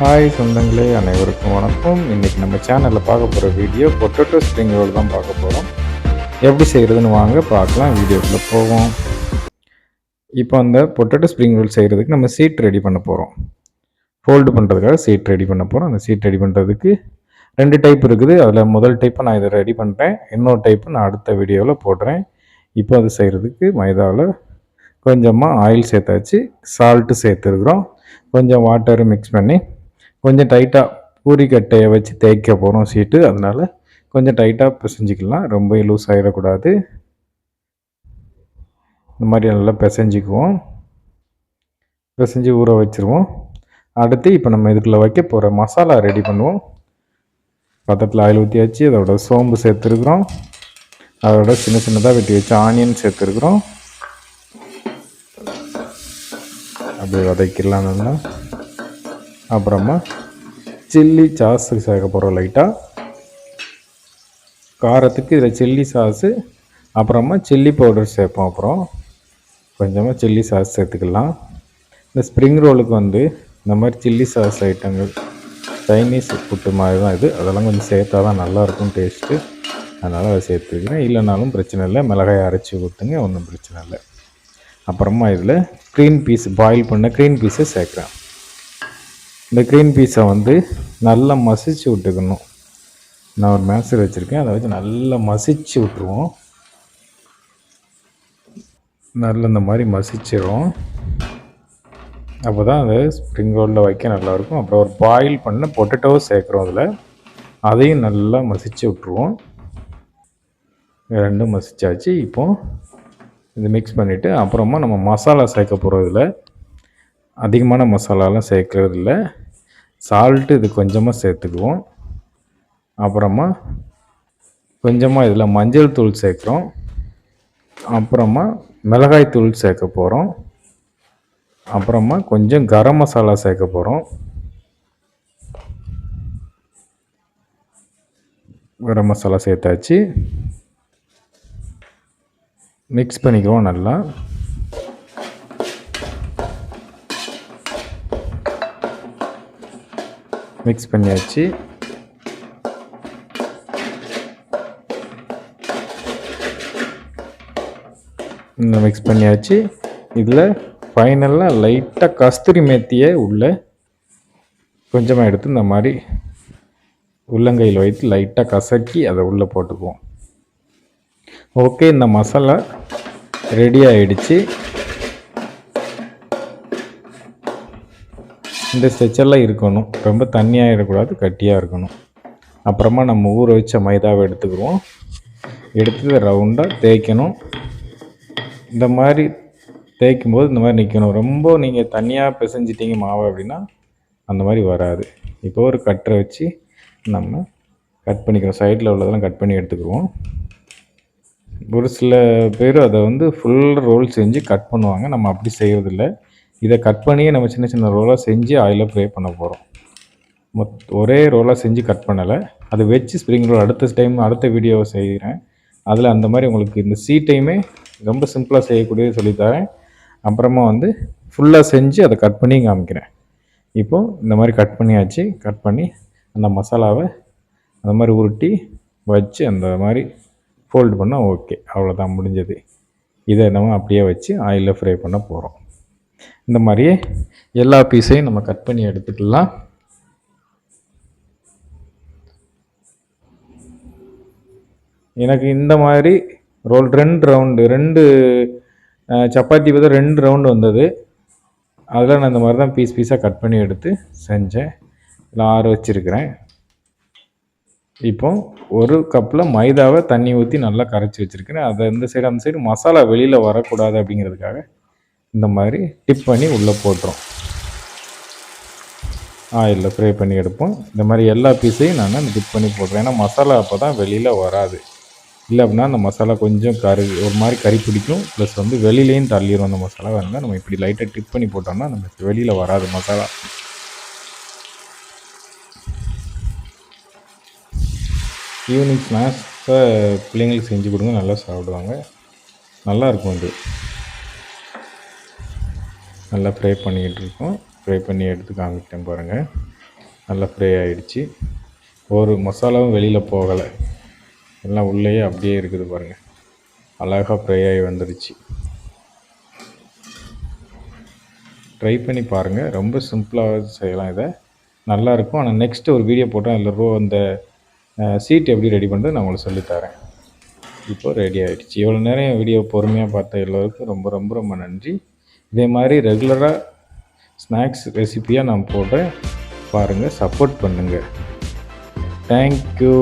Hi சொந்தங்களே, அனைவருக்கும் வணக்கம். இன்றைக்கி நம்ம சேனலில் பார்க்க போகிற வீடியோ பொட்டேட்டோ ஸ்ப்ரிங் ரோல் தான் பார்க்க போகிறோம். எப்படி செய்கிறதுன்னு வாங்க பார்க்கலாம். வீடியோக்குள்ளே போவோம். இப்போ அந்த பொட்டேட்டோ ஸ்ப்ரிங் ரோல் செய்கிறதுக்கு நம்ம சீட் ரெடி பண்ண போகிறோம். ஃபோல்டு பண்ணுறதுக்காக சீட் ரெடி பண்ண போகிறோம். அந்த சீட் ரெடி பண்ணுறதுக்கு 2 டைப் இருக்குது. அதில் முதல் டைப்பை நான் இதை ரெடி பண்ணுறேன். இன்னொரு டைப்பு நான் அடுத்த வீடியோவில் போடுறேன். இப்போ அது செய்கிறதுக்கு மைதாவில் கொஞ்சமாக ஆயில் சேர்த்தாச்சு, சால்ட்டு சேர்த்துருக்குறோம், கொஞ்சம் வாட்டரு மிக்ஸ் பண்ணி கொஞ்சம் டைட்டாக பூரிக்கட்டையை வச்சு தேய்க்க போகிறோம் சீட்டு. அதனால் கொஞ்சம் டைட்டாக பிசைஞ்சிக்கலாம், ரொம்ப லூஸ் ஆகிடக்கூடாது. இந்த மாதிரி நல்லா பிசைஞ்சிக்குவோம். பிசைஞ்சு ஊற வச்சுருவோம். அடுத்து இப்போ நம்ம இதுக்குள்ளே வைக்க போகிற மசாலா ரெடி பண்ணுவோம். பக்கத்தில் ஆயில் ஊற்றியாச்சு. அதோட சோம்பு சேர்த்துருக்குறோம். அதோட சின்ன சின்னதாக வெட்டி வச்சு ஆனியன் சேர்த்துருக்குறோம். அப்படி வதக்கிடலாம் நல்லா. அப்புறமா சில்லி சாஸு சேர்க்க போகிறோம். லைட்டாக காரத்துக்கு இதில் சில்லி சாஸு, அப்புறமா சில்லி பவுடர் சேர்ப்போம். அப்புறம் கொஞ்சமாக சில்லி சாஸ் சேர்த்துக்கலாம். இந்த ஸ்ப்ரிங் ரோலுக்கு இந்த மாதிரி சில்லி சாஸ் ஐட்டங்கள் சைனீஸ் ஃபுட்டு மாதிரி தான் இது. அதெல்லாம் கொஞ்சம் சேர்த்தா தான் நல்லாயிருக்கும் டேஸ்ட்டு. அதனால் அதை சேர்த்துக்கிறேன். இல்லைனாலும் பிரச்சனை இல்லை, மிளகாய் அரைச்சி ஊற்றுங்க, ஒன்றும் பிரச்சனை இல்லை. அப்புறமா இதில் க்ரீன் பீஸ், பாயில் பண்ண க்ரீன் பீஸை சேர்க்குறேன். இந்த க்ரீன் பீஸை நல்லா மசிச்சு விட்டுக்கணும். நான் ஒரு மேசர் வச்சுருக்கேன், அதை வச்சு நல்லா மசிச்சு விட்ருவோம். நல்லா இந்த மாதிரி மசிச்சிடும். அப்போ தான் அந்த ஸ்ப்ரிங் ரோலில் வைக்க நல்லாயிருக்கும். அப்புறம் ஒரு பாயில் பண்ண பொட்டேட்டோவை சேர்க்குறோம் அதில். அதையும் நல்லா மசிச்சு விட்ருவோம். ரெண்டும் மசிச்சாச்சு. இப்போது இது மிக்ஸ் பண்ணிவிட்டு அப்புறமா நம்ம மசாலா சேர்க்க போகிறோம். இதில் அதிகமான மசாலாலாம் சேர்க்கறது இல்லை. சால்ட்டு இது கொஞ்சமாக சேர்த்துக்குவோம். அப்புறமா கொஞ்சமாக இதில் மஞ்சள் தூள் சேர்க்குறோம். அப்புறமா மிளகாய் தூள் சேர்க்க போகிறோம். அப்புறமா கொஞ்சம் கரம் மசாலா சேர்க்க போகிறோம். கரம் மசாலா சேர்த்தாச்சு. மிக்ஸ் பண்ணிக்குவோம் நல்லா. மிக்ஸ் பண்ணியாச்சு. மிக்ஸ் பண்ணியாச்சு. இதில் ஃபைனலாக லைட்டாக கஸ்தூரி மேத்தியை உள்ளே கொஞ்சமாக எடுத்து இந்த மாதிரி உள்ளங்கையில் வைத்து லைட்டாக கசக்கி அதை உள்ளே போட்டுக்குவோம். ஓகே, இந்த மசாலா ரெடி ஆகிடுச்சு. இந்த ஸ்ட்ரெச்செல்லாம் இருக்கணும், ரொம்ப தண்ணியாக இருக்கக்கூடாது, கட்டியாக இருக்கணும். அப்புறமா நம்ம ஊற வச்ச மைதாவை எடுத்துக்கிடுவோம். எடுத்து ரவுண்டாக தேய்க்கணும். இந்த மாதிரி தேய்க்கும் போது இந்த மாதிரி நிற்கணும். ரொம்ப நீங்கள் தனியாக பிசைஞ்சிட்டிங்க மாவை அப்படின்னா அந்த மாதிரி வராது. இப்போ ஒரு கட்டரை வச்சு நம்ம கட் பண்ணிக்கிறோம். சைடில் உள்ளதெல்லாம் கட் பண்ணி எடுத்துக்கிடுவோம். ஒரு சில பேர் அதை ஃபுல் ரோல் செஞ்சு கட் பண்ணுவாங்க. நம்ம அப்படி செய்கிறதில்ல. இதை கட் பண்ணியே நம்ம சின்ன சின்ன ரோலாக செஞ்சு ஆயிலில் ஃப்ரை பண்ண போகிறோம். ஒரே ரோலாக செஞ்சு கட் பண்ணலை. அதை வச்சு ஸ்ப்ரிங் ரோல் அடுத்த வீடியோவை செய்கிறேன். அதில் அந்த மாதிரி உங்களுக்கு இந்த சீட்டையுமே ரொம்ப சிம்பிளாக செய்யக்கூடியது சொல்லித்தரேன். அப்புறமா ஃபுல்லாக செஞ்சு அதை கட் பண்ணி காமிக்கிறேன். இப்போது இந்த மாதிரி கட் பண்ணியாச்சு. கட் பண்ணி அந்த மசாலாவை அந்த மாதிரி உருட்டி வச்சு அந்த மாதிரி ஃபோல்டு பண்ணால் ஓகே, அவ்வளோதான், முடிஞ்சது. இதை நம்ம அப்படியே வச்சு ஆயிலில் ஃப்ரை பண்ண போகிறோம். இந்த மாதிரியே எல்லா பீஸையும் நம்ம கட் பண்ணி எடுத்துக்கலாம். எனக்கு இந்த மாதிரி ரோல் 2 சப்பாத்தி பார்த்தா 2 ரவுண்டு வந்தது. அதில் நான் இந்த மாதிரி தான் பீஸாக கட் பண்ணி எடுத்து செஞ்சேன். இதில் 6 வச்சுருக்கிறேன். இப்போ ஒரு கப்பில் மைதாவை தண்ணி ஊற்றி நல்லா கரைச்சி வச்சுருக்கிறேன். அதை அந்த சைடு மசாலா வெளியில் வரக்கூடாது அப்படிங்கிறதுக்காக இந்த மாதிரி டிப் பண்ணி உள்ளே போட்டுரும். ஆயிலில் ஃப்ரை பண்ணி எடுப்போம். இந்த மாதிரி எல்லா பீஸையும் நான் டிப் பண்ணி போடுறேன். ஏன்னா மசாலா அப்போ தான் வெளியில் வராது. இல்லை அப்படின்னா அந்த மசாலா கொஞ்சம் ஒரு மாதிரி கறி பிடிக்கும். ப்ளஸ் வெளியிலையும் தள்ளிடும் அந்த மசாலா. வேணுங்க நம்ம இப்படி லைட்டாக டிப் பண்ணி போட்டோம்னா நமக்கு வெளியில் வராது மசாலா. ஈவினிங் ஸ்நாக்ஸை பிள்ளைங்களுக்கு செஞ்சு கொடுங்க, நல்லா சாப்பிடுவாங்க, நல்லாயிருக்கும். இது நல்லா ஃப்ரை பண்ணிக்கிட்டு இருக்கோம். ஃப்ரை பண்ணி எடுத்து காமிக்கிட்டேன் பாருங்கள். நல்லா ஃப்ரை ஆகிடுச்சு. ஒரு மசாலாவும் வெளியில் போகலை, எல்லாம் உள்ளேயே அப்படியே இருக்குது பாருங்கள். அழகாக ஃப்ரை ஆகி வந்துடுச்சு. ட்ரை பண்ணி பாருங்கள், ரொம்ப சிம்பிளாக செய்யலாம் இதை, நல்லாயிருக்கும். ஆனால் நெக்ஸ்ட்டு ஒரு வீடியோ போட்டேன், அதில் அந்த சீட் எப்படி ரெடி பண்ணுறது நான் உங்களுக்கு சொல்லித்தரேன். இப்போ ரெடி ஆகிடுச்சு. இவ்வளோ நேரம் என் வீடியோ பொறுமையாக பார்த்த எல்லோருக்கும் ரொம்ப ரொம்ப ரொம்ப நன்றி. இதே மாதிரி ரெகுலராக ஸ்நாக்ஸ் ரெசிப்பியாக நான் போடுறேன், பாருங்கள், சப்போர்ட் பண்ணுங்கள். தேங்க்யூ.